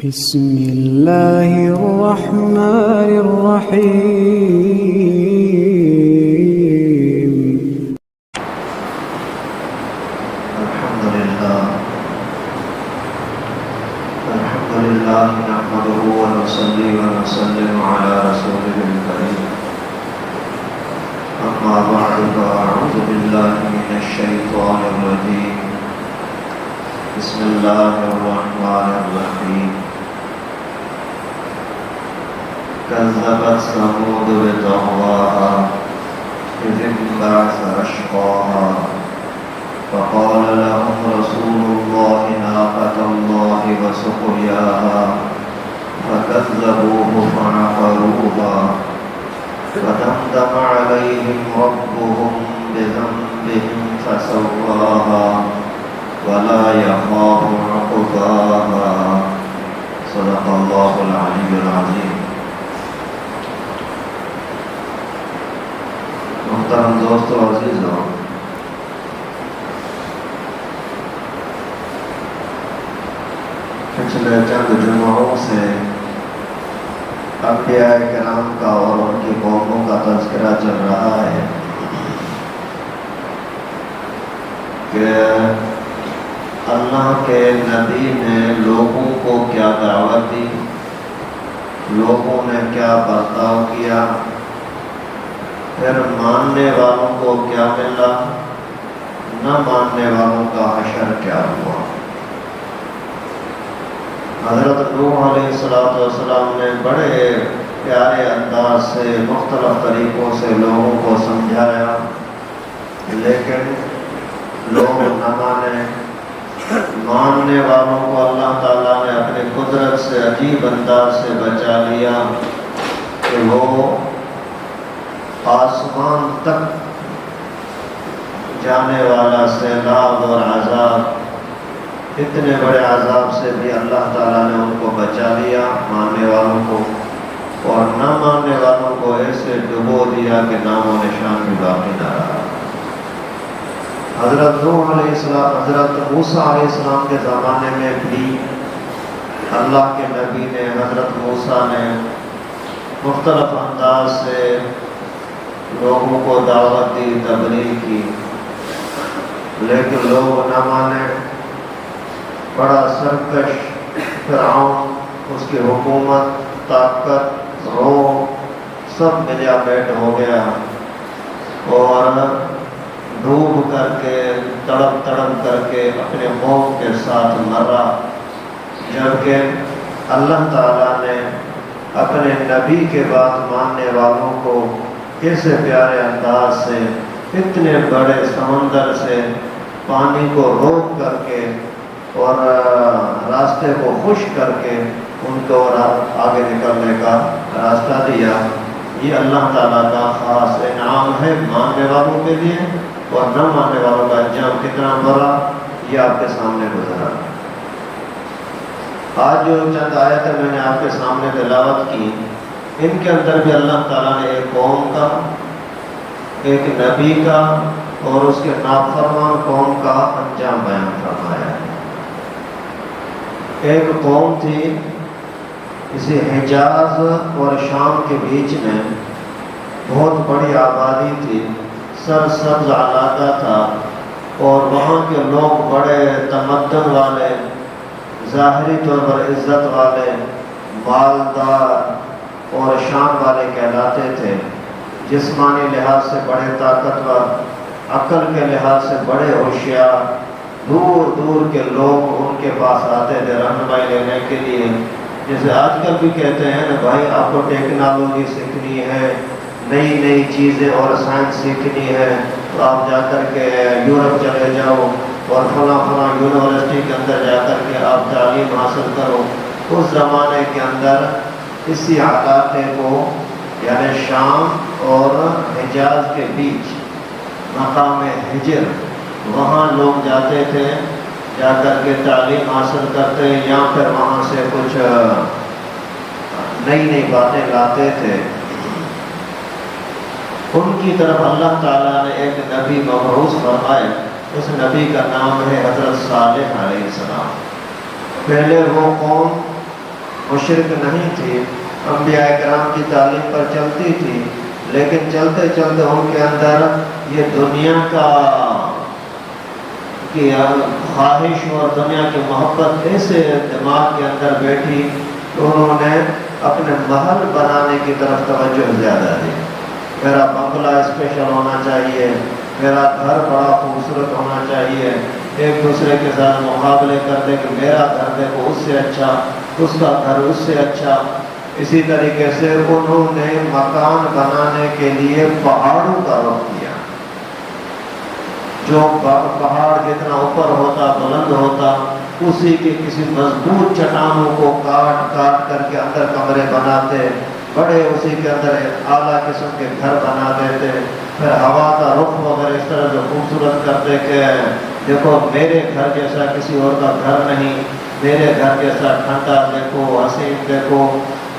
بسم الله الرحمن الرحيم. الحمد لله نحمده ونصلي ونسلم على رسوله الكريم. أما بعد فأعوذ بالله من الشيطان الرجيم. بسم الله الرحمن الرحيم. كذبت ثمود بطغواها إذ انبعث أشقاها فقال لهم رسول الله ناقة الله وسقياها فكذبوه فعقروها فدمدم عليهم ربهم بذنبهم فسواها ولا يخاف عقباها. صدق الله العلي العظيم. محترم دوستو عزیزو، پچھلے چند جمعوں سے انبیاء کرام کا اور ان کی قوموں کا تذکرہ چل رہا ہے کہ اللہ کے نبی نے لوگوں کو کیا دعوت دی، لوگوں نے کیا برتاؤ کیا، پھر ماننے والوں کو کیا ملا، نہ ماننے والوں کا حشر کیا ہوا۔ حضرت نوح علیہ السلام نے بڑے پیارے انداز سے مختلف طریقوں سے لوگوں کو سمجھایا، لیکن لوگ نہ مانے۔ ماننے والوں کو اللہ تعالیٰ نے اپنی قدرت سے عجیب انداز سے بچا لیا کہ وہ آسمان تک جانے والا سیلاب اور عذاب، اتنے بڑے عذاب سے بھی اللہ تعالیٰ نے ان کو بچا لیا، ماننے والوں کو، اور نہ ماننے والوں کو ایسے ڈبو دیا کہ نام و نشان بھی باقی نہ رہا۔ حضرت نوح علیہ السلام، حضرت موسیٰ علیہ السلام کے زمانے میں بھی اللہ کے نبی نے، حضرت موسیٰ نے مختلف انداز سے لوگوں کو دعوت دی، تبلیغ کی، لیکن لوگ نہ مانے۔ بڑا سرکش فرعون، اس کی حکومت، طاقت، روح سب ملیا بیٹھ ہو گیا اور ڈوب کر کے، تڑپ کر کے اپنے قوم کے ساتھ مرا، جبکہ اللہ تعالیٰ نے اپنے نبی کے بات ماننے والوں کو کیسے پیارے انداز سے اتنے بڑے سمندر سے پانی کو روک کر کے اور راستے کو خشک کر کے ان کو آگے نکلنے کا راستہ دیا۔ یہ اللہ تعالیٰ کا خاص انعام ہے ماننے والوں کے لیے، اور نہ ماننے والوں کا انجام کتنا برا یہ آپ کے سامنے گزرا۔ آج جو چند آیتیں میں نے آپ کے سامنے تلاوت کی، ان کے اندر بھی اللہ تعالیٰ نے ایک قوم کا، ایک نبی کا اور اس کے نافرمان قوم کا انجام بیان فرمایا ہے۔ ایک قوم تھی، اسی حجاز اور شام کے بیچ میں بہت بڑی آبادی تھی، سرسبز علاقہ تھا، اور وہاں کے لوگ بڑے تمدن والے، ظاہری طور پر عزت والے، مالدار اور شان والے کہلاتے تھے۔ جسمانی لحاظ سے بڑے طاقتور، عقل کے لحاظ سے بڑے ہوشیار، دور دور کے لوگ ان کے پاس آتے تھے رہنمائی لینے کے لیے۔ جیسے آج کل بھی کہتے ہیں نا بھائی آپ کو ٹیکنالوجی سیکھنی ہے، نئی نئی چیزیں اور سائنس سیکھنی ہے، تو آپ جا کر کے یورپ چلے جاؤ اور فلاں یونیورسٹی کے اندر جا کر کے آپ تعلیم حاصل کرو۔ اس زمانے کے اندر اسی علاقے کو، یعنی شام اور حجاز کے بیچ مقام ہجر، وہاں لوگ جاتے تھے، جا کر کے تعلیم حاصل کرتے یا پھر وہاں سے کچھ نئی نئی باتیں لاتے تھے۔ ان کی طرف اللہ تعالیٰ نے ایک نبی مبعوث فرمائے، اس نبی کا نام ہے حضرت صالح علیہ السلام۔ پہلے وہ قوم شرک نہیں تھی، انبیاء کرام کی تعلیم پر چلتی تھی، لیکن چلتے چلتے ان کے اندر یہ دنیا کا کی خواہش اور دنیا کی محبت ایسے دماغ کے اندر بیٹھی تو انہوں نے اپنے محل بنانے کی طرف توجہ زیادہ دی۔ میرا بنگلہ اسپیشل ہونا چاہیے، میرا گھر بڑا خوبصورت ہونا چاہیے، ایک دوسرے کے ساتھ مقابلے کرتے کہ میرا گھر دیکھو اس سے اچھا، اس کا گھر اس سے اچھا۔ اسی طریقے سے انہوں نے مکان بنانے کے لیے پہاڑوں کا رخ کیا۔ جو پہاڑ جتنا اوپر ہوتا بلند ہوتا، اسی کے کسی مضبوط چٹانوں کو کاٹ کاٹ کر کے اندر کمرے بناتے، بڑے اسی کے اندر اعلیٰ قسم کے گھر بنا دیتے، پھر ہوا کا رخ وغیرہ اس طرح سے خوبصورت کرتے کہ دیکھو میرے گھر جیسا کسی اور کا گھر نہیں، میرے گھر جیسا ٹھنڈا دیکھو، حسین دیکھو۔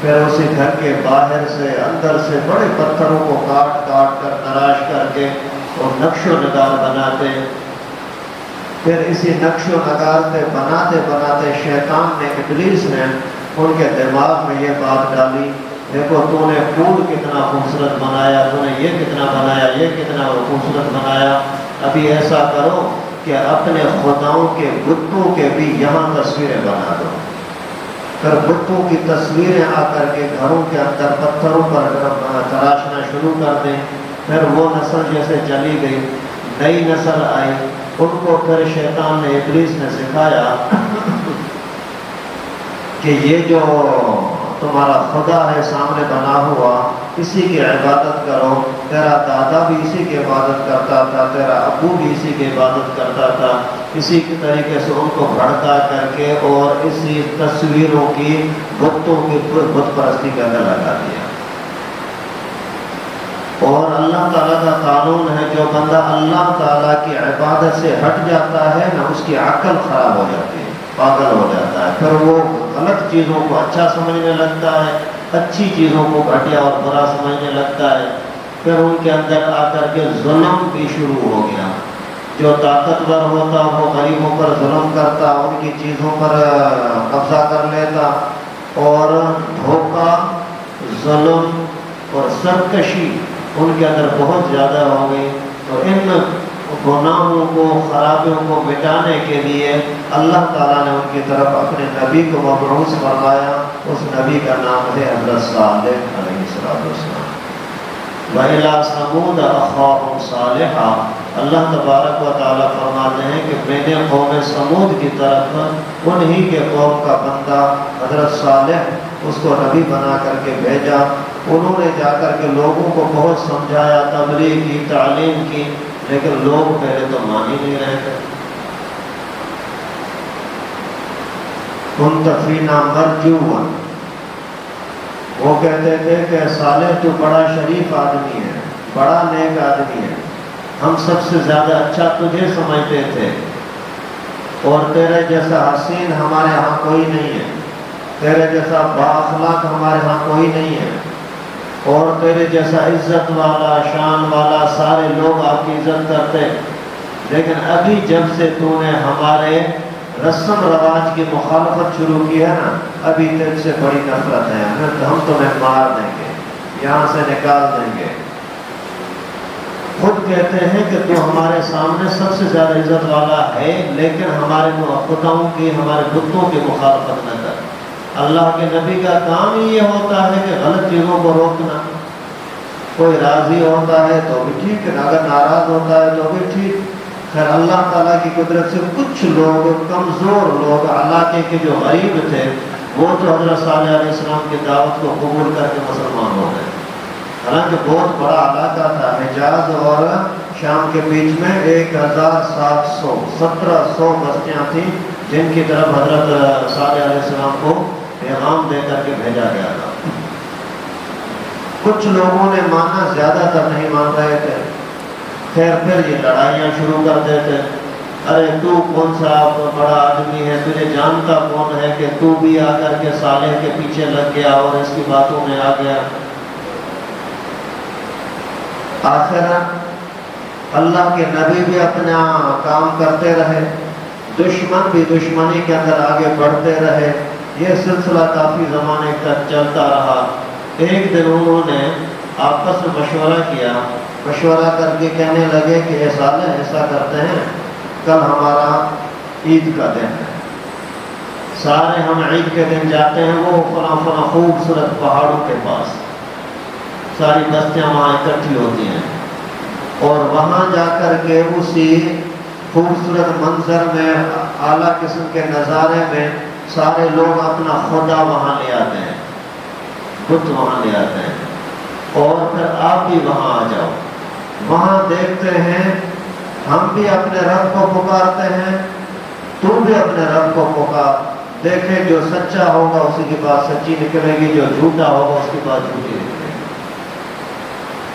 پھر اسی گھر کے باہر سے اندر سے بڑے پتھروں کو کاٹ کاٹ کر تراش کر کے اور نقش و نگار بناتے۔ پھر اسی نقش و نگار پہ بناتے بناتے شیطان نے، ابلیس نے ان کے دماغ میں یہ بات ڈالی، دیکھو تو نے پھول کتنا خوبصورت بنایا، تو نے یہ کتنا بنایا، یہ کتنا خوبصورت بنایا، ابھی ایسا کرو کہ اپنے خداؤں کے بتوں کے بھی یہاں تصویریں بنا دو۔ پھر بتوں کی تصویریں آ کر کے گھروں کے اندر پتھروں پر تراشنا شروع کر دیں۔ پھر وہ نسل جیسے چلی گئی، نئی نسل آئی، ان کو پھر شیطان نے، ابلیس نے سکھایا کہ یہ جو تمہارا خدا ہے سامنے بنا ہوا، اسی کی عبادت کرو، تیرا دادا بھی اسی کی عبادت کرتا تھا، تیرا ابو بھی اسی کی عبادت کرتا تھا۔ اسی طریقے سے ان کو بھڑکا کر کے اور اسی تصویروں کی بتوں کی بت پرستی کا اندر لگا دیا۔ اور اللہ تعالیٰ کا قانون ہے، جو بندہ اللہ تعالیٰ کی عبادت سے ہٹ جاتا ہے نا، اس کی عقل خراب ہو جاتی ہے، پاگل ہو جاتا ہے، پھر وہ غلط چیزوں کو اچھا سمجھنے لگتا ہے، اچھی چیزوں کو گھٹیا اور برا سمجھنے لگتا ہے۔ پھر ان کے اندر آ کر کے ظلم بھی شروع ہو گیا، جو طاقتور ہوتا وہ غریبوں پر ظلم کرتا، ان کی چیزوں پر قبضہ کر لیتا، اور دھوکہ، ظلم اور سرکشی ان کے اندر بہت زیادہ ہو گئی۔ تو ان گناہوں کو، خرابیوں کو مٹانے کے لیے اللہ تعالیٰ نے ان کی طرف اپنے نبی کو مبعوث فرمایا۔ اس نبی کا نام ہے حضرت صالح علیہ السلام۔ وَإِلَىٰ ثَمُودَ أَخَاهُمْ صَالِحًا، اللہ تبارک و تعالیٰ فرماتے ہیں کہ میں نے قوم سمود کی طرف انہی کے قوم کا بندہ حضرت صالح اس کو نبی بنا کر کے بھیجا۔ انہوں نے جا کر کے لوگوں کو بہت سمجھایا، تبلیغ کی، تعلیم کی، لیکن لوگ پہلے تو مان ہی نہیں رہے تھے۔ كُنتَ فِينَا مَرْجُوًّا، وہ کہتے تھے کہ صالح تو بڑا شریف آدمی ہے، بڑا نیک آدمی ہے، ہم سب سے زیادہ اچھا تجھے سمجھتے تھے، اور تیرے جیسا حسین ہمارے ہاں کوئی نہیں ہے، تیرے جیسا بااخلاق ہمارے ہاں کوئی نہیں ہے، اور تیرے جیسا عزت والا، شان والا، سارے لوگ آپ کی عزت کرتے، لیکن ابھی جب سے تو نے ہمارے رسم رواج کی مخالفت شروع کی ہے نا، ابھی تجھ سے بڑی نفرت ہے، ہم تمہیں مار دیں گے، یہاں سے نکال دیں گے۔ خود کہتے ہیں کہ تو ہمارے سامنے سب سے زیادہ عزت والا ہے، لیکن ہمارے خداؤں کی، ہمارے بتوں کی مخالفت نہ کر۔ اللہ کے نبی کا کام ہی یہ ہوتا ہے کہ غلط چیزوں کو روکنا۔ کوئی راضی ہوتا ہے تو بھی ٹھیک ہے، اگر ناراض ہوتا ہے تو بھی ٹھیک۔ خیر اللہ تعالیٰ کی قدرت سے کچھ لوگ، کمزور لوگ، علاقے کے جو غریب تھے، وہ تو حضرت صالح علیہ السلام کی دعوت کو قبول کر کے مسلمان ہو گئے۔ حالانکہ بہت بڑا علاقہ تھا، حجاز اور شام کے بیچ میں 1700 1700 بستیاں تھیں، جن کی طرف حضرت صالح علیہ السلام کو پیغام دے کر کے بھیجا گیا تھا۔ کچھ لوگوں نے مانا، زیادہ تر نہیں مان رہے تھے۔ خیر پھر یہ لڑائیاں شروع کر دیتے، ارے تو کون سا بڑا آدمی ہے، تجھے جانتا کون ہے کہ تو بھی آ کر کے صالح کے پیچھے لگ گیا اور اس کی باتوں میں آ گیا۔ آخر اللہ کے نبی بھی اپنا کام کرتے رہے، دشمن بھی دشمنی کے اندر آگے بڑھتے رہے، یہ سلسلہ کافی زمانے تک چلتا رہا۔ ایک دن انہوں نے آپس میں مشورہ کیا، مشورہ کر کے کہنے لگے کہ اے صالح ایسا کرتے ہیں، کل ہمارا عید کا دن ہے، سارے ہم عید کے دن جاتے ہیں وہ فلاں فلاں خوبصورت پہاڑوں کے پاس، ساری بستیاں وہاں اکٹھی ہوتی ہیں، اور وہاں جا کر کے اسی خوبصورت منظر میں اعلیٰ قسم کے نظارے میں سارے لوگ اپنا خدا وہاں لے آتے ہیں، بت وہاں لے آتے ہیں، اور پھر آپ بھی وہاں آ جاؤ، وہاں دیکھتے ہیں ہم بھی اپنے رب کو پکارتے ہیں، تو بھی اپنے رب کو پکار، دیکھیں جو سچا ہوگا اسی کی بات سچی نکلے گی، جو جھوٹا ہوگا اس کی بات جھوٹی نکلے گی۔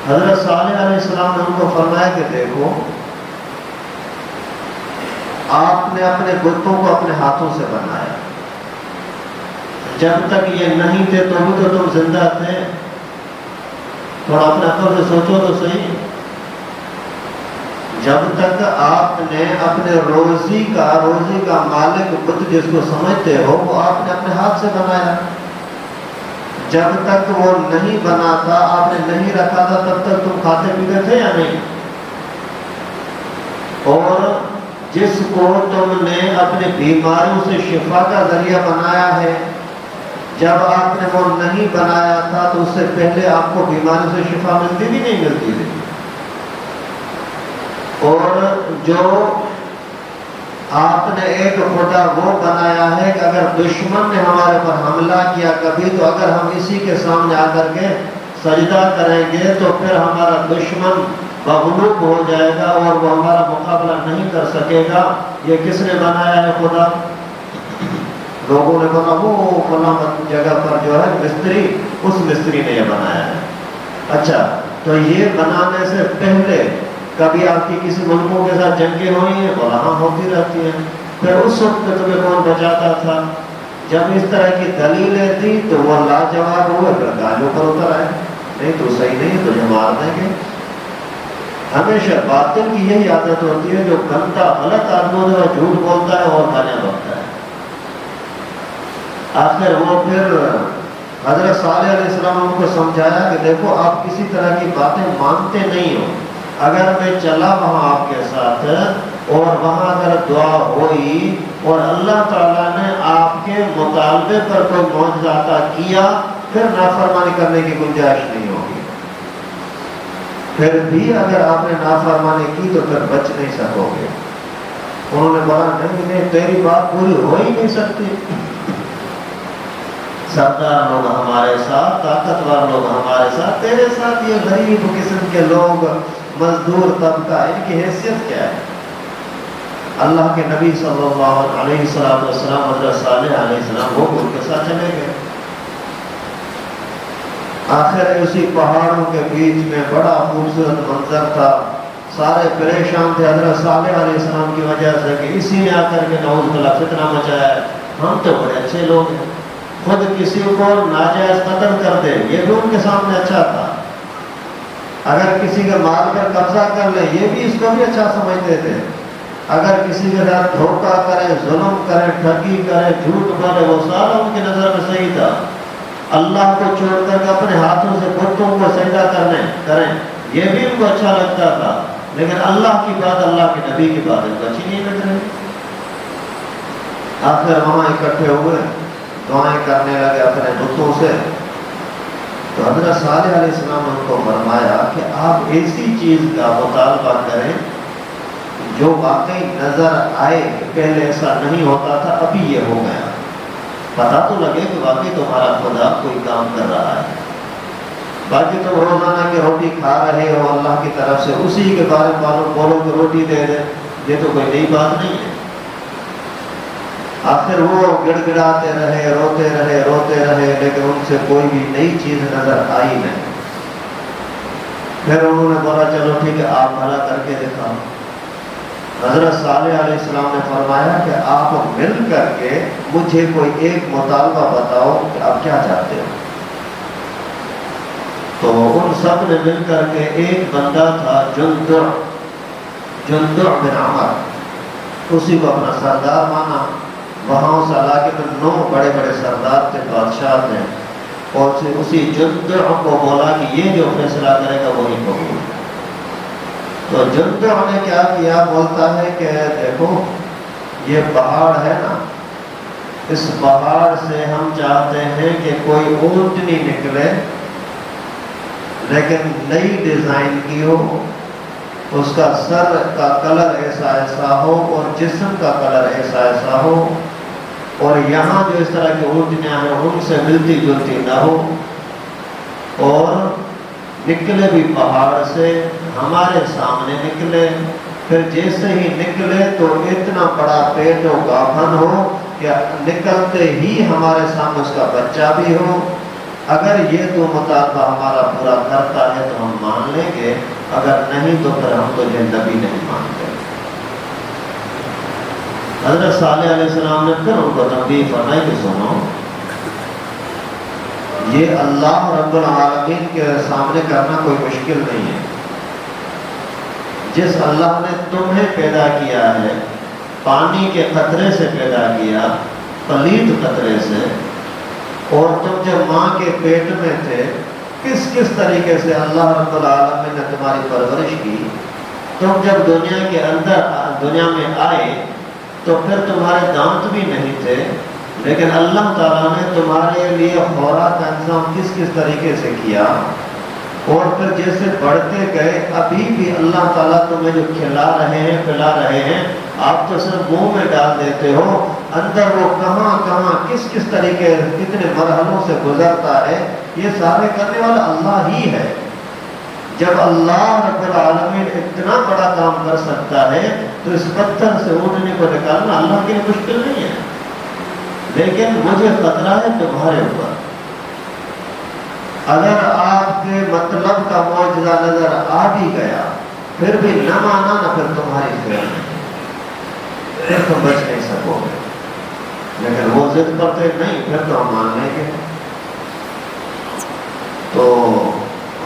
حضرت صالح علیہ السلام نے ان کو فرمایا کہ دیکھو آپ نے اپنے بتوں کو اپنے ہاتھوں سے بنایا، جب تک یہ نہیں تھے تو بھی تو تم زندہ تھے، تھوڑا اپنے عقل سے سوچو تو صحیح، جب تک آپ نے اپنے روزی کا مالک بت جس کو سمجھتے ہو وہ آپ نے اپنے ہاتھ سے بنایا، جب تک وہ نہیں بنا تھا آپ نے نہیں رکھا تھا تب تک تم کھاتے پیتے تھے یا نہیں؟ اور جس کو تم نے اپنے بیماریوں سے شفا کا ذریعہ بنایا ہے، جب آپ نے وہ نہیں بنایا تھا تو اس سے پہلے آپ کو بیماریوں سے شفا ملتی بھی نہیں ملتی تھی، اور جو آپ نے ایک خدا وہ بنایا ہے کہ اگر دشمن نے ہمارے پر حملہ کیا کبھی تو اگر ہم اسی کے سامنے آ کر کے سجدہ کریں گے تو پھر ہمارا دشمن مغلوب ہو جائے گا اور وہ ہمارا مقابلہ نہیں کر سکے گا۔ یہ کس نے بنایا ہے خدا؟ لوگوں نے بنا وہ فلاں جگہ پر جو ہے مستری، اس مستری نے یہ بنایا ہے۔ اچھا، تو یہ بنانے سے پہلے کبھی آپ کی کسی ملکوں کے ساتھ جنگیں ہوئی ہیں؟ بولا ہاں ہوتی رہتی ہیں۔ پھر اس وقت تمہیں کون بچاتا تھا؟ جب اس طرح کی دلیلیں تھی تو وہ لاجواب ہوئے، پھر گالیوں پر اتر آئے، نہیں تو صحیح نہیں تجھے مار دیں گے۔ ہمیشہ باطل کی یہی عادت ہوتی ہے، جو گندا غلط آدمی ہوتا ہے جھوٹ بولتا ہے اور گالیاں بکتا ہے۔ آخر وہ پھر حضرت صالح علیہ السلام نے ان کو سمجھایا کہ دیکھو آپ کسی طرح کی باتیں مانتے نہیں ہو، اگر میں چلا وہاں آپ کے ساتھ اور وہاں اگر دعا ہوئی اور اللہ تعالیٰ نے آپ کے مطالبے پر کوئی معجزہ عطا کیا، پھر نافرمانی کرنے کی گنجائش نہیں ہوگی، پھر بھی اگر آپ نے نافرمانی کی تو پھر بچ نہیں سکو گے۔ انہوں نے بولا نہیں تیری بات پوری ہو ہی نہیں سکتی، سردار لوگ ہمارے ساتھ، طاقتور لوگ ہمارے ساتھ، تیرے ساتھ یہ غریب قسم کے لوگ، مزدور طبقہ، ان کی حیثیت کیا ہے؟ اللہ کے نبی صلی اللہ علیہ وسلم حضرت صالح علیہ السلام وہ ان کے ساتھ چلے گئے۔ آخر اسی پہاڑوں کے بیچ میں بڑا خوبصورت منظر تھا، سارے پریشان تھے حضرت صالح علیہ السلام کی وجہ سے کہ اسی نے آ کر کے نعوذ باللہ فتنہ مچایا ہے، ہم تو بڑے اچھے لوگ ہیں، خود کسی کو ناجائز قتل کر دے یہ بھی ان کے سامنے اچھا تھا، اگر کسی کے مال پر قبضہ کر لے یہ بھی اس کو بھی اچھا سمجھتے تھے، اگر کسی کے ساتھ دھوکہ کرے، ظلم کرے، ٹھگی کرے، جھوٹ بولے، وہ سارا ان کی نظر میں صحیح تھا۔ اللہ کو چھوڑ کر کے اپنے ہاتھوں سے بتوں کو سجدہ کریں یہ بھی ان کو اچھا لگتا تھا، لیکن اللہ کی بات، اللہ کے نبی کی بات ان کو اچھی نہیں لگ رہی۔ آخر وہاں اکٹھے ہوئے، دعائیں کرنے لگے اپنے بتوں سے، تو حضرت صالح علیہ السلام نے ان کو فرمایا کہ آپ ایسی چیز کا مطالبہ کریں جو واقعی نظر آئے، پہلے ایسا نہیں ہوتا تھا ابھی یہ ہو گیا، پتہ تو لگے کہ واقعی تمہارا خدا کوئی کام کر رہا ہے، باقی تم روزانہ کی روٹی کھا رہے ہو اللہ کی طرف سے، اسی کے بارے میں بولو کہ روٹی دے دے، یہ تو کوئی نئی بات نہیں ہے۔ آخر وہ گڑ گڑاتے رہے، روتے رہے، لیکن ان سے کوئی بھی نئی چیز نظر آئی نہیں۔ پھر انہوں نے بولا چلو ٹھیک ہے آپ بھلا کر کے دکھاؤ۔ حضرت صالح علیہ السلام نے فرمایا کہ آپ مل کر کے مجھے کوئی ایک مطالبہ بتاؤ کہ آپ کیا چاہتے ہو۔ تو ان سب نے مل کر کے ایک بندہ تھا جندع بن عمر، اسی کو اپنا سردار مانا، وہاں اس علاقے میں 9 بڑے بڑے سردار تھے، بادشاہ تھے، اور اسی جندع کو بولا کہ یہ جو فیصلہ کرے گا وہی قبول ہے۔ تو جندع نے کیا کیا، بولتا ہے کہ دیکھو یہ پہاڑ ہے نا، اس پہاڑ سے ہم چاہتے ہیں کہ کوئی اونٹنی نکلے لیکن نئی ڈیزائن کی ہو، اس کا سر کا کلر ایسا ایسا ہو اور جسم کا کلر ایسا ایسا ہو، اور یہاں جو اس طرح کی اونٹنیاں ہیں ان سے ملتی جلتی نہ ہو، اور نکلے بھی پہاڑ سے، ہمارے سامنے نکلے، پھر جیسے ہی نکلے تو اتنا بڑا پیٹ و گاپن ہو کہ نکلتے ہی ہمارے سامنے اس کا بچہ بھی ہو۔ اگر یہ تو مطالبہ ہمارا پورا کرتا ہے تو ہم مان لیں گے، اگر نہیں تو پھر ہم تو یہ نبی نہیں مانتے۔ حضرت صالح علیہ السلام نے پھر ان کو تنبیہ فرمائی کہ سنو، یہ اللہ رب العالمین کے سامنے کرنا کوئی مشکل نہیں ہے۔ جس اللہ نے تمہیں پیدا کیا ہے، پانی کے قطرے سے پیدا کیا، پلید قطرے سے، اور تم جب ماں کے پیٹ میں تھے کس کس طریقے سے اللہ رب العالمین نے تمہاری پرورش کی، تم جب دنیا کے اندر دنیا میں آئے تو پھر تمہارے دانت بھی نہیں تھے، لیکن اللہ تعالیٰ نے تمہارے لیے خوراک کا انتظام کس کس طریقے سے کیا، اور پھر جیسے بڑھتے گئے ابھی بھی اللہ تعالیٰ تمہیں جو کھلا رہے ہیں پلا رہے ہیں، آپ تو صرف منہ میں ڈال دیتے ہو، اندر وہ کہاں کہاں کس کس طریقے کتنے مرحلوں سے گزرتا ہے، یہ سارے کرنے والا اللہ ہی ہے۔ جب اللہ رب العالمین اتنا بڑا کام کر سکتا ہے تو اس پتھر سے اونٹنے کو نکالنا اللہ کے لیے مشکل نہیں ہے، لیکن مجھے خطرہ ہے تمہارے اوپر۔ اگر آپ کے مطلب کا معجزہ نظر آ بھی گیا پھر بھی نہ مانا نہ، پھر تمہاری خیر نہیں، پھر تم بچ نہیں سکو گے۔ لیکن وہ ضد کرتے نہیں، پھر تو ہم مان لیں گے۔ تو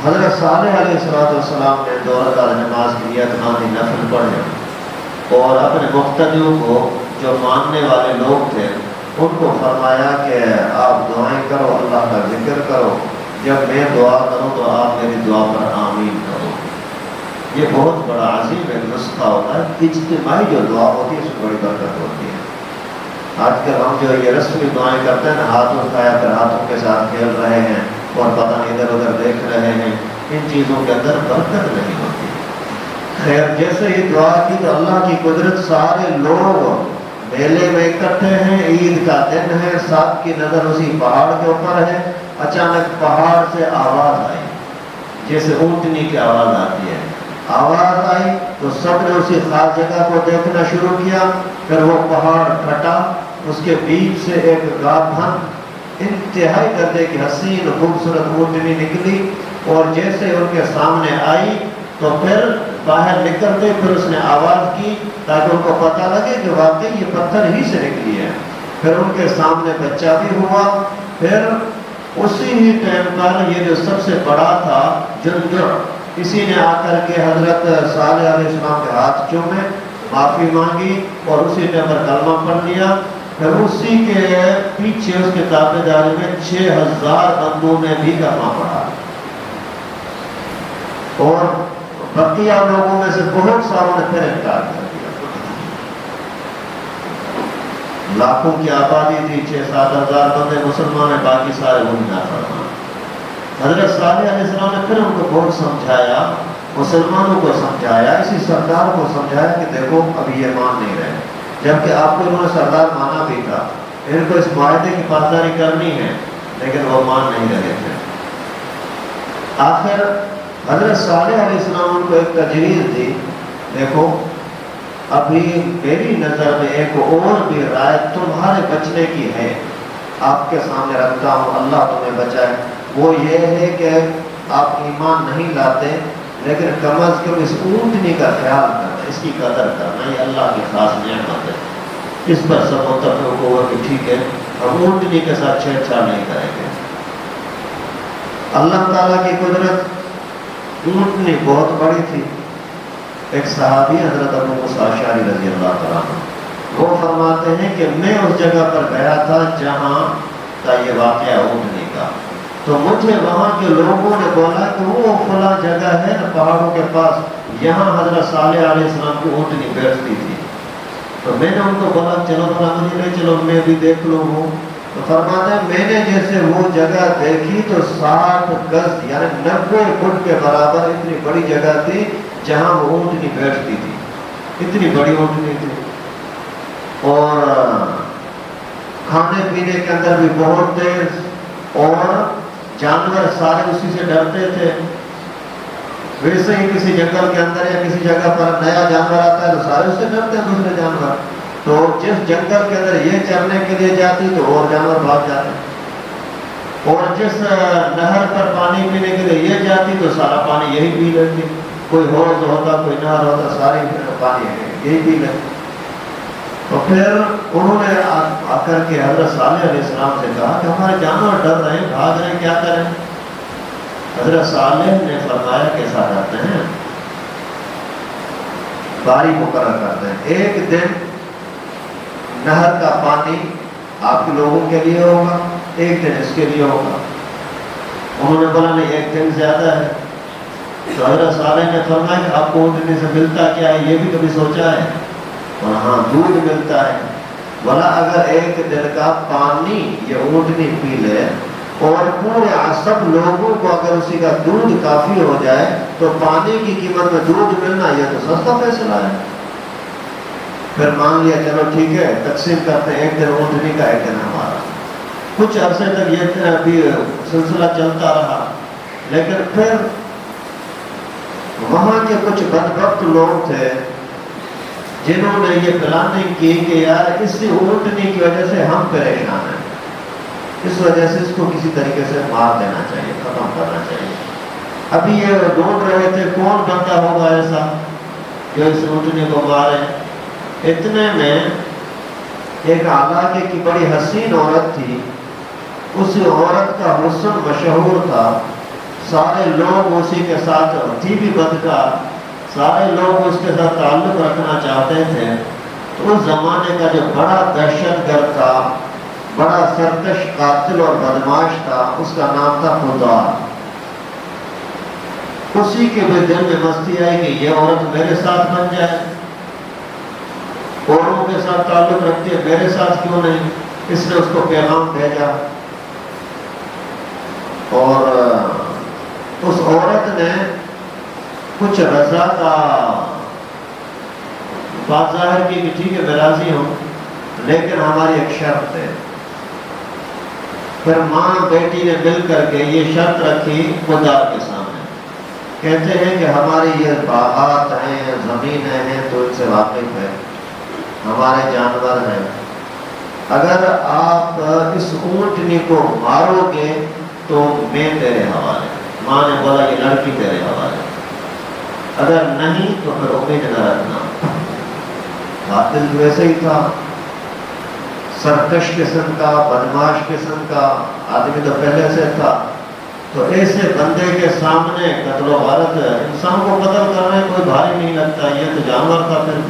حضرت صالح علیہ السلام نے 2 رکعت نماز کی نیت باندھی، نفل پڑھے، اور اپنے مقتدیوں کو جو ماننے والے لوگ تھے ان کو فرمایا کہ آپ دعائیں کرو، اللہ کا ذکر کرو، جب میں دعا کروں تو آپ میری دعا پر آمین کرو۔ یہ بہت بڑا عظیم ایک نسخہ ہوتا ہے، اجتماعی جو دعا ہوتی ہے اس میں بڑی برکت ہوتی ہے۔ آج کل ہم جو یہ رسمی دعائیں کرتے ہیں نا، ہاتھ اٹھایا پھر ہاتھوں کے ساتھ کھیل رہے ہیں اور پتہ نہیں ادھر ادھر دیکھ رہے ہیں، ان چیزوں کے اندر برکت نہیں ہوتی۔ خیر، جیسے ہی دعا کی تو اللہ کی قدرت، سارے لوگ میلے میں اکٹھے ہیں، عید کا دن ہے، سب کی نظر اسی پہاڑ کے اوپر ہے۔ اچانک پہاڑ سے آواز آئی، جیسے اونٹنی کی آواز آتی ہے، آواز آئی تو سب نے اسی خاص جگہ کو دیکھنا شروع کیا۔ پھر وہ پہاڑ پھٹا، اس کے بیچ سے ایک گابھن انتہائی درجے کی حسین خوبصورت اونٹنی نکلی، اور جیسے ان کے سامنے آئی تو پھر باہر نکلتے پھر اس نے آواز کی تاکہ ان کو پتہ لگے کہ واقعی یہ پتھر ہی سے نکلی ہے۔ پھر ان کے سامنے بچہ بھی ہوا۔ پھر اسی ہی ٹائم پر یہ جو سب سے بڑا تھا جندع، اسی نے آ کر کے حضرت صالح علیہ السلام کے ہاتھ چومے، معافی مانگی اور اسی ٹائم پر کلمہ پڑھ لیا۔ پھر اسی کے پیچھے اس کے تابع داری میں 6000 بندوں نے بھی کلمہ پڑھا، اور بقیہ لوگوں میں سے بہت ساروں نے پھر انکار کر دیا۔ لاکھوں کی آبادی تھی، 6-7 ہزار بندے مسلمان ہیں، باقی سارے وہی نافرمان۔ حضرت صالح علیہ السلام نے پھر ان کو بہت سمجھایا، مسلمانوں کو سمجھایا، اسی سردار کو سمجھایا کہ دیکھو ابھی یہ مان نہیں رہے، جبکہ آپ کو انہوں نے سردار مانا بھی تھا، ان کو اس معاہدے کی پاسداری کرنی ہے، لیکن وہ مان نہیں رہے تھے۔ آخر حضرت صالح علیہ السلام ان کو ایک تجویز دی، دیکھو ابھی میری نظر میں ایک اور بھی رائے تمہارے بچنے کی ہے، آپ کے سامنے رکھتا ہوں، اللہ تمہیں بچائے۔ وہ یہ ہے کہ آپ ایمان نہیں لاتے، لیکن کم از کم اس اونٹنی کا خیال کرنا، اس کی قدر کرنا، یہ اللہ کی خاص نعمت ہے۔ اس پر سب متفق ہوا کہ ٹھیک ہے، ہم اونٹنی کے ساتھ چھیڑ چھاڑ نہیں کریں گے۔ اللہ تعالیٰ کی قدرت، اونٹنی بہت بڑی تھی۔ ایک صحابی حضرت ابو موسیٰ اشعری رضی اللہ تعالیٰ عنہ، وہ فرماتے ہیں کہ میں اس جگہ پر گیا تھا جہاں کا یہ واقعہ اونٹنی کا، تو مجھے وہاں کے لوگوں نے بولا کہ وہ فلاں جگہ ہے نا پہاڑوں کے پاس، یہاں حضرت صالح علیہ السلام کی اونٹنی بیٹھتی تھی۔ تو میں نے ان کو بولا چلو فلاں مدینے چلو میں بھی دیکھ لوں وہ۔ تو فرماتا ہے میں نے جیسے وہ جگہ دیکھی تو 60 گز یعنی 90 فٹ کے برابر اتنی بڑی جگہ تھی جہاں وہ اونٹنی بیٹھتی تھی، اتنی بڑی اونٹنی تھی، اور کھانے پینے کے اندر بھی بہت تیز، اور جانور سارے اسی سے ڈرتے تھے۔ ویسے ہی کسی جنگل کے اندر یا کسی جگہ پر نیا جانور آتا ہے تو سارے اس سے ڈرتے ہیں دوسرے جانور، تو جس جنگل کے اندر یہ چرنے کے لیے جاتی تو اور جانور بھاگ جاتے، اور جس نہر پر پانی پینے کے لیے یہ جاتی تو سارا پانی یہی پی لیتی، کوئی حوض ہوتا کوئی نہر ہوتا ساری پانی یہی پی لیتی۔ تو پھر انہوں نے آ کر کے حضرت صالح علیہ السلام سے کہا کہ ہمارے جانور ڈر رہے ہیں، بھاگ رہے ہیں، کیا کریں؟ حضرت صالح نے فرمایا کیسا کرتے ہیں، باری مقرر کرتے ہیں، ایک دن نہر کا پانی آپ کے لوگوں کے لیے ہوگا، ایک دن اس کے لیے ہوگا۔ انہوں نے بولا نہیں ایک دن زیادہ ہے۔ تو حضرت صالح نے فرمایا کہ آپ کو اونٹنی سے ملتا کیا ہے یہ بھی کبھی سوچا ہے؟ اور ہاں دودھ ملتا ہے۔ بولا اگر ایک دن کا پانی یہ اونٹنی پی لے اور پورے سب لوگوں کو اگر اسی کا دودھ کافی ہو جائے تو پانی کی قیمت میں دودھ ملنا یہ تو سستا فیصلہ ہے۔ پھر مان لیا چلو ٹھیک ہے تقسیم کرتے ہیں، ایک دن اونٹنی کا ایک دن ہمارا۔ کچھ عرصے تک یہ بھی سلسلہ چلتا رہا، لیکن پھر وہاں کے کچھ بدبخت لوگ تھے جنہوں نے یہ پلاننگ کی کہ یار اسی اونٹنی کی وجہ سے ہم پریشان ہیں، اس وجہ سے اس کو کسی طریقے سے مار دینا چاہیے، ختم کرنا چاہیے۔ ابھی یہ ڈھونڈ رہے تھے کون بندہ ہوگا ایسا جو اس اونٹنی کو مارے۔ اتنے میں ایک علاقے کی بڑی حسین عورت تھی، اس عورت کا حسن مشہور تھا، سارے لوگ اسی کے ساتھ، تھی بھی بدکار، سارے لوگ اس کے ساتھ تعلق رکھنا چاہتے تھے۔ تو اس زمانے کا جو بڑا دہشت گرد تھا، بڑا سرکش قاتل اور بدماش تھا، اس کا نام تھا خدار۔ اسی کے بھی دل میں مستی آئی کہ یہ عورت میرے ساتھ بن جائے، اوروں کے ساتھ تعلق رکھتی ہے میرے ساتھ کیوں نہیں؟ اس نے اس کو پیغام بھیجا، اور اس عورت نے کچھ رضا کا بات ظاہر کی کہ ٹھیک ہے میں راضی ہوں، لیکن ہماری ایک شرط ہے۔ پھر ماں بیٹی نے مل کر کے یہ شرط رکھی خدار کے سامنے، کہتے ہیں کہ ہماری یہ باغات ہیں، زمینیں ہیں تو ان سے واقف ہے، ہمارے جانور ہیں، اگر آپ اس اونٹنی کو مارو گے تو میں تیرے حوالے۔ ماں نے بولا یہ لڑکی تیرے حوالے، اگر نہیں تو پھر امید نہ رکھنا۔ قاتل ویسے ہی تھا، سرکش قسم کا، بدماش قسم کا آدمی تو پہلے سے تھا، تو ایسے بندے کے سامنے قتل و غارت، انسان کو قتل کرنا کوئی بھاری نہیں لگتا، یہ تو جانور تھا۔ پھر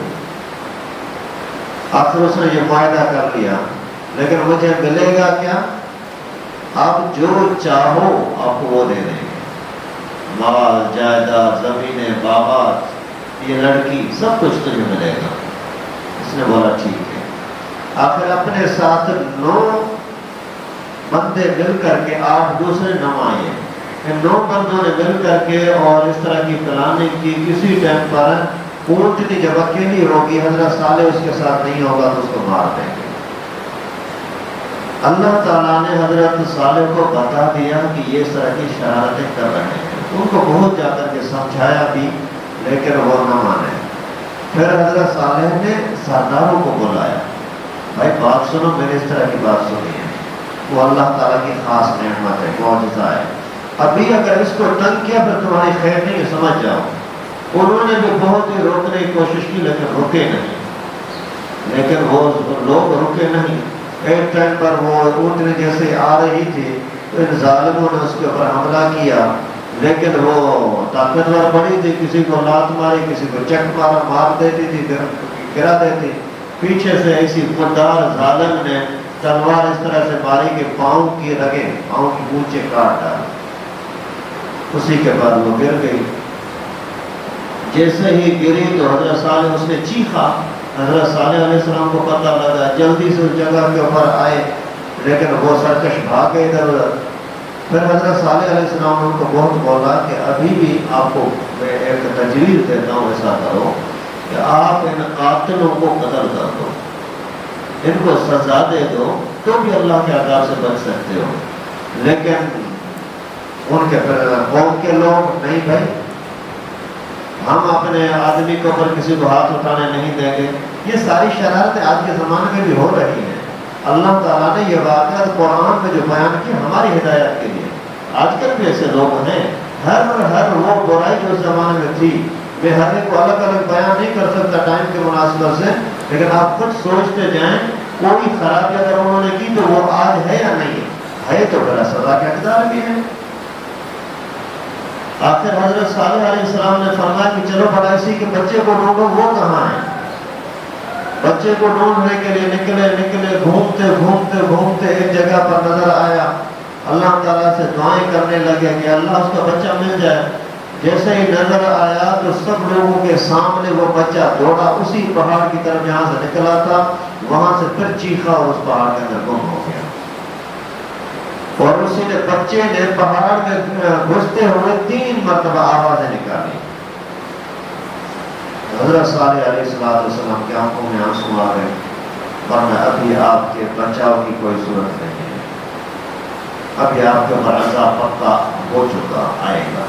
آخر اس نے یہ معاہدہ کر لیا، لیکن مجھے ملے گا کیا؟ آپ جو چاہو آپ کو وہ دے دیں گے، مال جائیداد، زمینیں، باغات، یہ لڑکی، سب کچھ تجھے ملے گا۔ اس نے بولا ٹھیک ہے۔ آخر اپنے ساتھ 9 بندے مل کر کے 8 دوسرے نمائے، ان 9 بندوں نے مل کر کے اور اس طرح کی پلاننگ کی، کسی ٹائم پر اونٹنی جب اکیلی ہوگی، حضرت صالح اس کے ساتھ نہیں ہوگا تو اس کو مار دیں گے۔ اللہ تعالیٰ نے حضرت صالح کو بتا دیا کہ یہ اس طرح کی شرارتیں کر رہے ہیں، ان کو بہت جا کر کے سمجھایا بھی، لیکن وہ نہ مانے۔ پھر حضرت صالح نے سرداروں کو بلایا، بھائی بات سنو، میرے اس طرح کی بات سنی ہے، وہ اللہ تعالیٰ کی خاص نعمت ہے، معجزہ ہے، ابھی اگر اس کو تنگ کیا پھر تمہاری خیر نہیں، سمجھ جاؤ۔ انہوں نے بھی بہت ہی روکنے کی کوشش کی لیکن رکے نہیں، لیکن وہ لوگ رکے نہیں۔ ایک ٹائم پر وہ اونٹنی جیسے آ رہی تھی تو ان ظالموں نے اس کے اوپر حملہ کیا، لیکن وہ طاقتور بڑی تھی، کسی کو لات ماری، کسی کو چک مارا، مار دیتی تھی، پھر گرا دیتی، پیچھے سے ایسی خوددار ظالم نے تلوار اس طرح سے ماری کہ پاؤں کی رگیں، پاؤں کی گونچے کاٹ ڈالی. اسی کے بعد وہ گر گئی. جیسے ہی گری تو حضرت صالح اس نے چیخا. حضرت صالح علیہ السلام کو پتہ لگا، جلدی سے اس جگہ کے اوپر آئے، لیکن وہ سرکش بھاگ گئے ادھر ادھر. پھر حضرت صالح علیہ السلام نے ان کو بہت بولا کہ ابھی بھی آپ کو میں ایک تجویز دیتا ہوں، ایسا کرو کہ آپ ان قاتلوں کو قتل کر دو، ان کو سزا دے دو، تو بھی اللہ کے عذاب سے بچ سکتے ہو. لیکن ان کے قوم کے لوگ نہیں، بھائی ہم اپنے آدمی کے اوپر کسی کو ہاتھ اٹھانے نہیں دیں گے. یہ ساری شرارتیں آج کے زمانے میں بھی ہو رہی ہیں. اللہ تعالیٰ نے یہ واقعات قرآن میں جو بیان کی ہماری ہدایت کے لیے. آج کل بھی ایسے لوگ ہیں، ہر وہ برائی جو اس زمانے میں تھی، میں ہر ایک کو الگ الگ بیان نہیں کر سکتا ٹائم کے مناسبت سے، لیکن آپ خود سوچتے جائیں کوئی خرابی اگر انہوں نے کی تو وہ آج ہے یا نہیں ہے تو بڑا سزا کے حقدار بھی ہے. آخر حضرت صالح علیہ السلام نے فرمایا کہ چلو بڑا اسی کے بچے کو ڈھونڈو، وہ کہاں ہے. بچے کو ڈھونڈنے کے لیے نکلے، گھومتے ایک جگہ پر نظر آیا. اللہ تعالیٰ سے دعائیں کرنے لگے کہ اللہ اس کا بچہ مل جائے. جیسے ہی نظر آیا تو سب لوگوں کے سامنے وہ بچہ دوڑا اسی پہاڑ کی طرف جہاں سے نکلا تھا، وہاں سے پھر چیخا اور اس پہاڑ کے اندر گم ہو گیا. اور اسی نے بچے نے پہاڑ میں گھستے ہوئے 3 مرتبہ آوازیں نکالی. حضرت صالح علیہ السلام کی آنکھوں میں آنسو آ گئے، ورنہ ابھی آپ کے بچاؤ کی کوئی صورت نہیں ہے، ابھی آپ کے اوپر عذاب پکا ہو چکا آئے گا.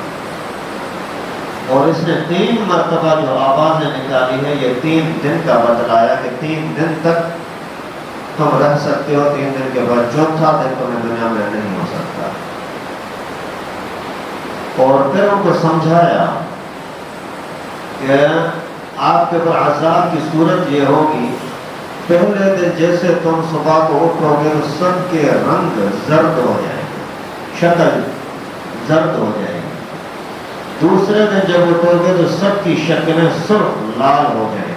اور اس نے 3 مرتبہ جو آوازیں نکالی ہے یہ 3 دن کا بتلایا کہ 3 دن تک تم رہ سکتے ہو، 3 دن کے بعد چوتھا دن تمہیں دنیا میں نہیں ہو سکتا. اور پھر ان کو سمجھایا کہ آپ کے اوپر عذاب کی صورت یہ ہوگی، پہلے دن جیسے تم صبح کو اٹھو گے تو سب کے رنگ زرد ہو جائیں گے، شکل زرد ہو جائے گی. دوسرے دن جب اٹھو گے تو سب کی شکلیں سرخ لال ہو جائیں گی.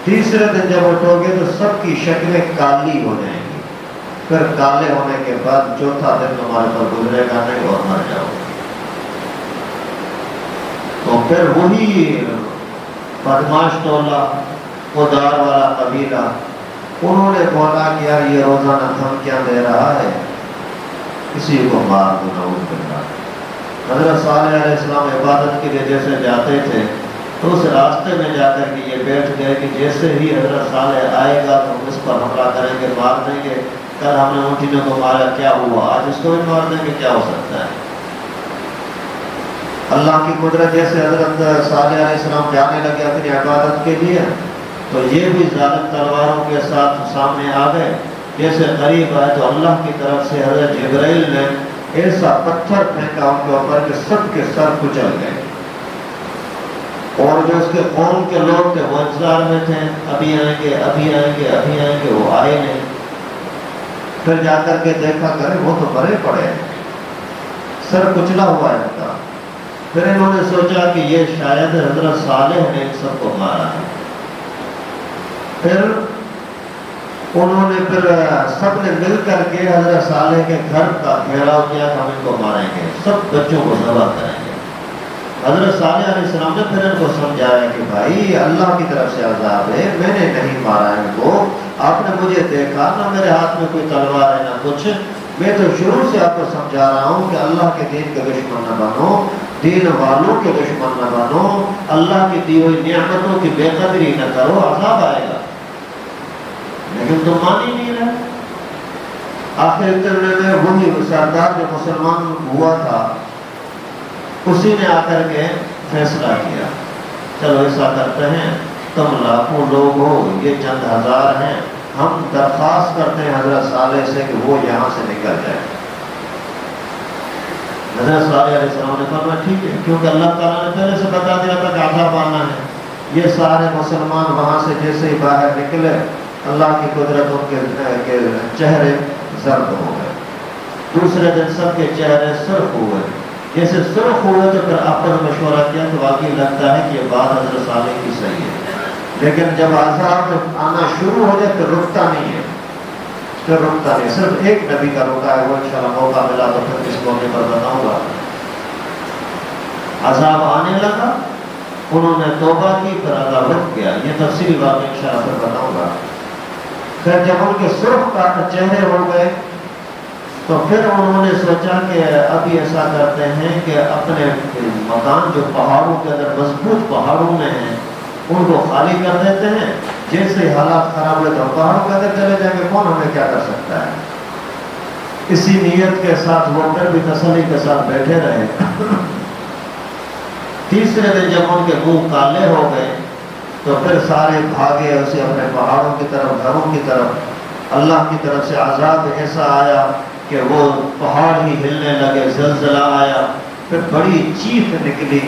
تیسرے دن جب اٹھو گے تو سب کی شکلیں کالی ہو جائیں گی. پھر کالے ہونے کے بعد چوتھا دن تمہارے پر گزرے گا نہیں اور مر جاؤ گے. تو پھر وہی بدماش ٹولہ، خوددار والا قبیلہ، انہوں نے بولا کہ یار یہ روزانہ دھمکیاں دے رہا ہے، کسی کو مار دو نعوذ باللہ. حضرت صالح علیہ السلام عبادت کے لیے جیسے جاتے تھے تو اس راستے میں جا کر کے یہ بیٹھ گئے کہ جیسے ہی حضرت صالح آئے گا تو اس پر حملہ کریں گے، مار دیں گے. کل ہم نے اونٹنوں کو مارا، کیا ہوا؟ آج اس کو بھی مار دیں گے، کیا ہو سکتا ہے. اللہ کی قدرت جیسے حضرت صالح علیہ السلام جانے لگے اپنی عبادت کے لیے تو یہ بھی ظالم تلواروں کے ساتھ سامنے آ گئے. جیسے قریب آئے تو اللہ کی طرف سے حضرت جبرائیل نے ایسا پتھر پھینکا ان کے اوپر کہ سب کے سر کچل گئے. اور جو اس کے قوم کے لوگ تھے وہ انتظار میں تھے، ابھی آئیں گے ابھی آئیں گے ابھی آئیں گے، وہ آئے نہیں. پھر جا کر کے دیکھا کرے وہ تو مرے پڑے ہیں، سر کچلا ہوا ہے ان کا. پھر انہوں نے سوچا کہ یہ شاید حضرت صالح نے ان سب کو مارا ہے. پھر انہوں نے سب نے مل کر کے حضرت صالح کے گھر کا گھیراؤ کیا کہ ہم ان کو ماریں گے، سب بچوں کو ذبح کریں گے. حضرت صالح علیہ السلام نے پھر ان کو سمجھایا کہ بھائی اللہ کی طرف سے عذاب ہے، میں نے نہیں مارا ان کو، آپ نے مجھے دیکھا نہ، میرے ہاتھ میں کوئی تلوار ہے نہ کچھ. میں تو شروع سے آپ کو سمجھا رہا ہوں کہ اللہ کے دین کے دشمن نہ بنو، دین والوں کے دشمن نہ بنو، اللہ کی دی ہوئی نعمتوں کی بے قدری نہ کرو، عذاب آئے گا. لیکن تم مان ہی نہیں رہے. آخر اتنے میں وہی سردار جو مسلمان ہوا تھا اسی نے آ کر کے فیصلہ کیا، چلو ایسا کرتے ہیں، تم لاکھوں لوگ ہو، یہ چند ہزار ہیں، ہم درخواست کرتے ہیں حضرت صالح سے کہ وہ یہاں سے نکل جائے. حضرت صالح علیہ السلام نے فرمایا ٹھیک ہے، کیونکہ اللہ تعالیٰ نے پہلے سے بتا دیا تھا کہ عذاب آنا ہے. یہ سارے مسلمان وہاں سے جیسے ہی باہر نکلے اللہ کی قدرت ان کے چہرے زرد ہو گئے. دوسرے دن سب کے چہرے سرخ ہوئے. جیسے سرخ ہوئے تو پھر آپس میں مشورہ کیا تو واقعی لگتا ہے کہ یہ بات حضرت صالح کی صحیح ہے. لیکن جب عذاب آنا شروع ہو جائے تو رکتا نہیں ہے، تو رکتا نہیں. صرف ایک نبی کا رکا ہے، وہ انشاءاللہ موقع ملا تو پھر اس موقع پر بتاؤں گا. عذاب آنے لگا، انہوں نے توبہ کی، پھر عذاب رک گیا. یہ تفصیلی بات انشاءاللہ پھر بتاؤں گا. پھر جب ان کے سرخ چہرے ہو گئے تو پھر انہوں نے سوچا کہ ابھی ایسا کرتے ہیں کہ اپنے مکان جو پہاڑوں کے اندر مضبوط پہاڑوں میں ہیں ان کو خالی کر دیتے ہیں. جیسے حالات خراب ہوئے تو پہاڑوں کے اندر چلے جائیں گے، کون ہمیں کیا کر سکتا ہے. اسی نیت کے ساتھ وہ پھر بھی تسلی کے ساتھ بیٹھے رہے. تیسرے دن جب ان کے منہ کالے ہو گئے تو پھر سارے بھاگے اسے اپنے پہاڑوں کی طرف، گھروں کی طرف. اللہ کی طرف سے عذاب ایسا آیا کہ وہ پہاڑ ہی ہلنے لگے، زلزلہ آیا. پھر بڑی چیخ نکلی،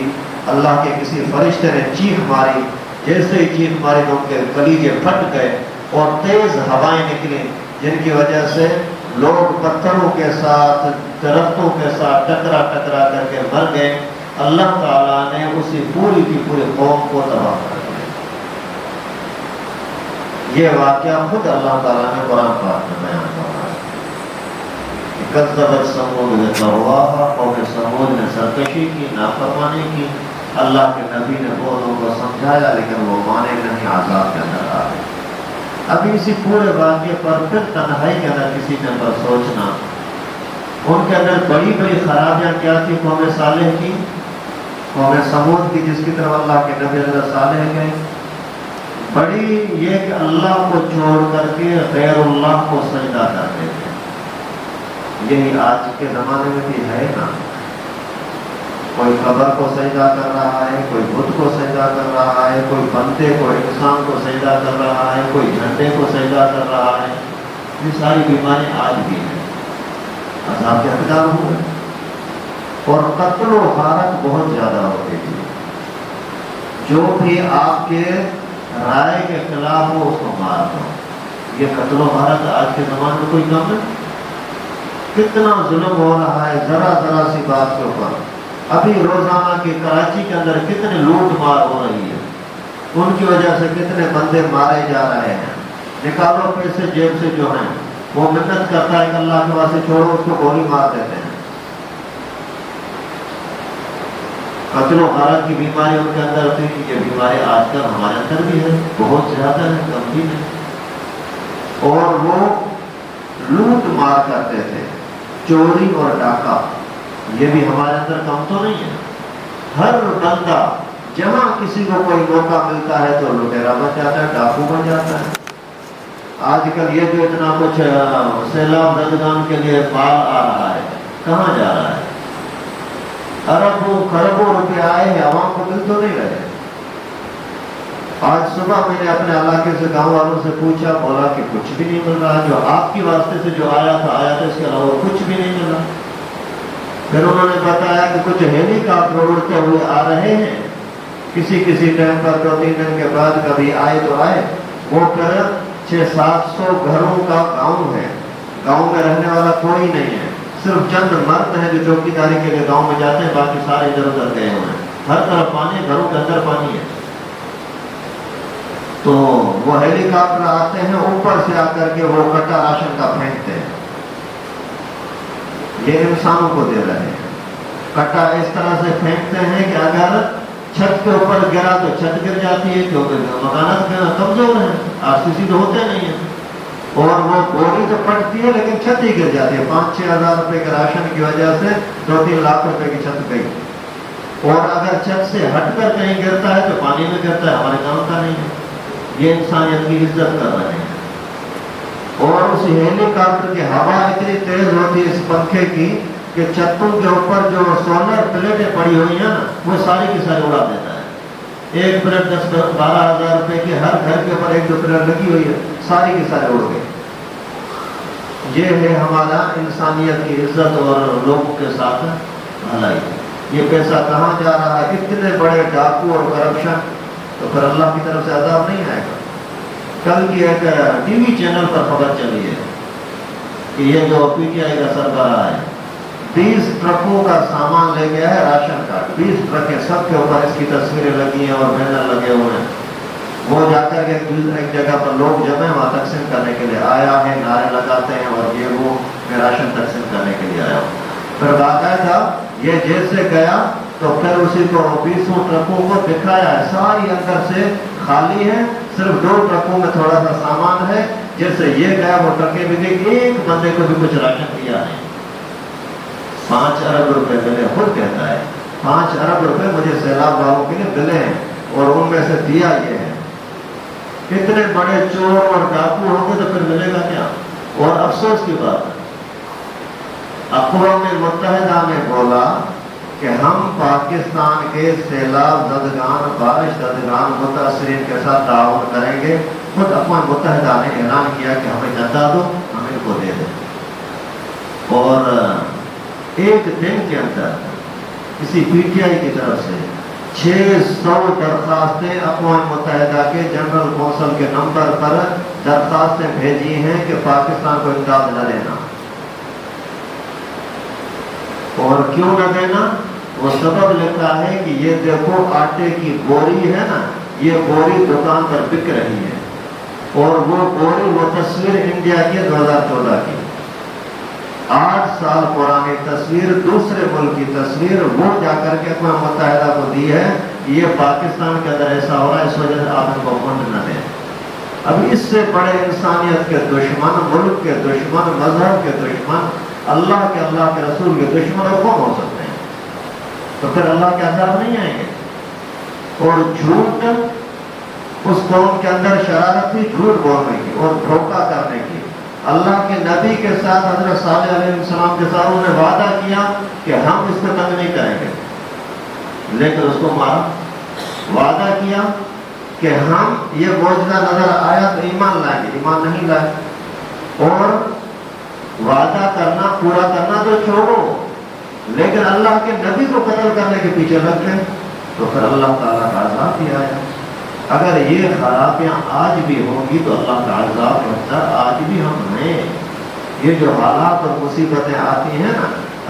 اللہ کے کسی فرشتے نے چیخ ماری. جیسے ہی چیخ ماری تو ان کے کلیجے پھٹ گئے اور تیز ہوائیں نکلی، جن کی وجہ سے لوگ پتھروں کے ساتھ، درختوں کے ساتھ ٹکرا ٹکرا کر کے مر گئے. اللہ تعالیٰ نے اسی پوری کی پوری قوم کو تباہ کر دیا. یہ واقعہ خود اللہ تعالیٰ نے قرآن پاک میں بیان کرا ہے. کذبت ثمود بطغواہا، قوم ثمود نے سرکشی کی، نافرمانی کی. اللہ کے نبی نے وہ لوگوں کو سمجھایا لیکن وہ مانے نہیں، عذاب کے اندر آ گئے. ابھی اسی پورے واقعے پر پھر تنہائی کے اندر کسی نے پر سوچنا، ان کے اندر بڑی بڑی خرابیاں کیا تھی قوم صالح کی، قوم ثمود کی جس کی طرف اللہ کے نبی حضرت صالح گئے. بڑی یہ کہ اللہ کو چھوڑ کر کے غیر اللہ کو سجدہ کرتے تھے. یہی آج کے زمانے میں بھی ہے نا، کوئی قبر کو سجدہ کر رہا ہے، کوئی بت کو سجدہ کر رہا ہے، کوئی بندے کو، انسان کو سجدہ کر رہا ہے، کوئی جھنڈے کو سجدہ کر رہا ہے. یہ ساری بیماری آج بھی ہیں، عذاب کے حقدار ہوئے. اور قتل و غارت بہت زیادہ ہوتی تھی. جو بھی آپ کے رائے کے خلاف ہو اس کو مار دو. یہ قتل و غارت آج کے زمانے میں کوئی کم ہے. کتنا ظلم ہو رہا ہے ذرا ذرا سی بات کے اوپر. ابھی روزانہ کے کراچی کے اندر کتنے لوٹ مار ہو رہی ہے، ان کی وجہ سے کتنے بندے مارے جا رہے ہیں. نکالو پیسے جیب سے جو ہیں، وہ منت کرتا ہے کہ اللہ کے واسطے چھوڑو، اس کو گولی مار دیتے ہیں. قتل و غارت کی بیماری ان کے اندر تھی. یہ بیماری آج کل ہمارے اندر بھی ہے، بہت زیادہ ہے، کم بھی نہیں. اور وہ لوٹ مار کرتے تھے، چوری اور ڈاکہ. یہ بھی ہمارے اندر کم تو نہیں ہے. ہر بندہ جہاں کسی کو کوئی موقع ملتا ہے تو لٹیرا بن جاتا ہے، ڈاکو بن جاتا ہے. آج کل یہ جو اتنا کچھ سیلاب زدگان کے لیے مال آ رہا ہے، کہاں جا رہا ہے؟ اربوں خربوں روپے آئے ہیں، عوام کو مل تو نہیں رہے. آج صبح میں نے اپنے علاقے سے گاؤں والوں سے پوچھا، بولا کہ کچھ بھی نہیں مل رہا. جو آپ کی واسطے سے جو آیا تھا اس کے علاوہ کچھ بھی نہیں ملا. پھر انہوں نے بتایا کہ کچھ ہیلی کاپٹر اڑتے ہوئے آ رہے ہیں، کسی کسی ٹائم پر 2-3 دن کے بعد کبھی آئے تو آئے. وہ پھر 600-700 گھروں کا گاؤں ہے. گاؤں میں رہنے والا کوئی نہیں ہے، صرف چند مرد ہیں جو چوکی داری کے لیے گاؤں میں جاتے ہیں، باقی سارے ادھر ادھر گئے ہوئے ہیں. ہر طرف پانی، گھروں کے اندر پانی ہے. تو وہ ہیلی کاپٹر آتے ہیں، اوپر سے آ کر کے وہ کٹا راشن کا پھینکتے ہیں. یہ انسانوں کو دے رہے ہیں. کٹا اس طرح سے پھینکتے ہیں کہ اگر چھت کے اوپر گرا تو چھت گر جاتی ہے، کیونکہ مکانات کمزور ہیں، RCC تو ہوتے نہیں ہیں. اور وہ بوری تو پڑتی ہے لیکن چھت ہی گر جاتی ہے. 5-6 ہزار روپے کے راشن کی وجہ سے 2-3 لاکھ روپے کی چھت گئی. اور اگر چھت سے ہٹ کر کہیں گرتا ہے تو پانی میں گرتا ہے، ہمارے کام کا نہیں ہے. یہ انسانیت کی عزت کر رہے ہیں. اور اس ہیلی کاپٹر کی ہوا اتنی تیز ہوتی ہے اس پنکھے کی کہ چھتوں کے اوپر جو سولر پلیٹیں پڑی ہوئی ہیں نا، وہ ساری کی ساری اڑا دیتا ہے. ایک پلیٹ 10-12 ہزار روپے کی، ہر گھر کے اوپر 1-2 پلیٹ لگی ہوئی ہے، ساری کی ساری اڑ گئی. یہ ہے ہمارا انسانیت کی عزت اور لوگوں کے ساتھ بھلائی. یہ پیسہ کہاں جا رہا ہے؟ اتنے بڑے ڈاکو اور کرپشن. تو پھر اللہ کی طرف سے عذاب نہیں آئے گا. کل کی ایک ٹی وی چینل پر خبر چلی ہے کہ یہ جو PTI کا سربراہ ہے 20 ٹرکوں کا سامان لے گیا ہے، راشن کا. 20 ٹرکیں، سب کے اوپر اس کی تصویریں لگی ہیں اور بینر لگے ہوئے ہیں. وہ جا کر کے ایک جگہ پر لوگ جمع وہاں تقسیم کرنے کے لیے آیا ہے، نعرے لگاتے ہیں اور یہ وہ میں راشن تقسیم کرنے کے لیے آیا ہوں. پھر باقاعدہ یہ جیل سے گیا تو پھر اسی کو 20 ٹرکوں کو دکھایا ہے، ساری اندر سے خالی ہے، صرف 2 ٹرکوں میں تھوڑا سا سامان ہے. جیسے یہ گیا وہ ٹرکیں بھی گئی، ایک بندے کو بھی کچھ راشن دیا نہیں. 5 ارب روپے ملے. خود کہتا ہے 5 ارب روپے مجھے سیلاب والوں کے لیے ملے ہیں اور ان میں سے دیا یہ ہے. اتنے بڑے چور اور ڈاکو ہوں گے تو پھر ملے گا کیا؟ اور افسوس کی بات ہے اقوام متحدہ نے بولا کہ ہم پاکستان کے سیلاب زدگان، بارش زدگان، متاثرین کے ساتھ تعاون کریں گے. خود اقوام متحدہ نے اعلان کیا کہ ہمیں چندہ دو، ہم ان کو دے دیں. اور ایک دن کے اندر کسی پی ٹی آئی کی طرف سے 600 درخواستیں اقوام متحدہ کے جنرل کونسل کے نمبر پر درخواستیں بھیجی ہیں کہ پاکستان کو امداد نہ دینا. اور کیوں نہ دینا؟ وہ سبب لکھا ہے کہ یہ دیکھو آٹے کی بوری ہے نا، یہ بوری دکان پر بک رہی ہے، اور وہ بوری، وہ تصویر انڈیا کی 2014 کی 8 سال پرانی تصویر، دوسرے ملک کی تصویر، وہ جا کر کے اقوام متحدہ کو دی ہے کہ یہ پاکستان کے اندر ایسا ہو رہا ہے، اس وجہ سے آپ ان کو فنڈ نہ دیں. اب اس سے بڑے انسانیت کے دشمن، ملک کے دشمن، مذہب کے دشمن، اللہ کے رسول کے دشمن اور کون ہو سکتے ہیں؟ تو پھر اللہ کے عذاب نہیں آئیں گے. اور جھوٹ، اس قوم کے اندر شرارت تھی جھوٹ بولنے کی اور دھوکہ کرنے کی. اللہ کے نبی کے ساتھ حضرت صالح علیہ السلام کے ساتھ انہوں نے وعدہ کیا کہ ہم اس کو تنگ نہیں کریں گے، لیکن اس کو مارا. وعدہ کیا کہ ہم یہ معجزہ نظر آیا تو ایمان لائیں گے، ایمان نہیں لائے. اور وعدہ کرنا، پورا کرنا تو چھوڑو، لیکن اللہ کے نبی کو قتل کرنے کے پیچھے لگ گئے تو پھر اللہ تعالیٰ کا عذاب بھی آیا. اگر یہ خرابیاں آج بھی ہوں گی تو اللہ کا عذاب ہوتا ہے. آج بھی ہم ہیں. یہ جو حالات اور مصیبتیں آتی ہیں نا،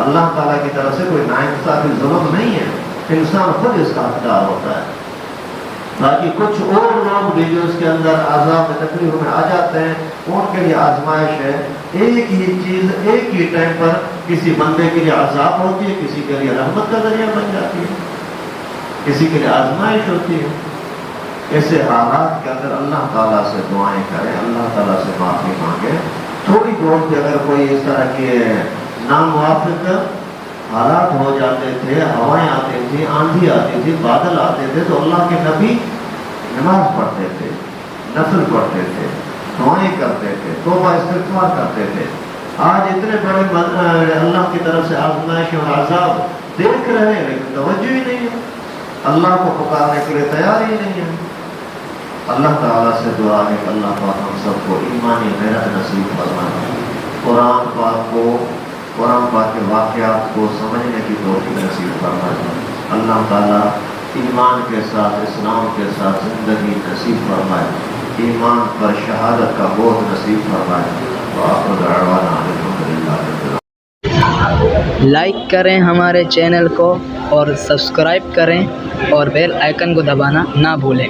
اللہ تعالیٰ کی طرف سے کوئی ناانصافی ظلم نہیں ہے، انسان خود اس کا حقدار ہوتا ہے. باقی کچھ اور لوگ بھی جو اس کے اندر عذاب میں تکلیف میں آ جاتے ہیں، ان کے لیے آزمائش ہے. ایک ہی چیز ایک ہی ٹائم پر کسی بندے کے لیے عذاب ہوتی ہے، کسی کے لیے رحمت کا ذریعہ بن جاتی ہے، کسی کے لیے آزمائش ہوتی ہے. ایسے حالات کے اندر اللہ تعالیٰ سے دعائیں کریں، اللہ تعالیٰ سے معافی مانگیں. تھوڑی بہت بھی اگر کوئی اس طرح کے ناموافق حالات ہو جاتے تھے، ہوائیں آتی تھی، آندھی آتی تھی، بادل آتے تھے، تو اللہ کے نبی نماز پڑھتے تھے، نفل پڑھتے تھے، دعائیں کرتے تھے، توبہ استغفار کرتے تھے. آج اتنے بڑے اللہ کی طرف سے آزمائش اور عذاب دیکھ رہے ہیں لیکن توجہ ہی نہیں ہے، اللہ کو پکارنے کے لیے تیار ہی نہیں ہے. اللہ تعالیٰ سے دعا ہے کہ اللہ پاک ہم سب کو ایمانی غیرت نصیب فرمائے. قرآن پاک کے واقعات کو سمجھنے کی توفیق نصیب فرمائے. اللہ تعالیٰ ایمان کے ساتھ، اسلام کے ساتھ زندگی نصیب فرمائے. ایمان پر شہادت کا بوجھ نصیب فرمائے. وآخر دعوانا الحمدللہ رب العالمین. لائک کریں ہمارے چینل کو اور سبسکرائب کریں اور بیل آئیکن کو دبانا نہ بھولیں.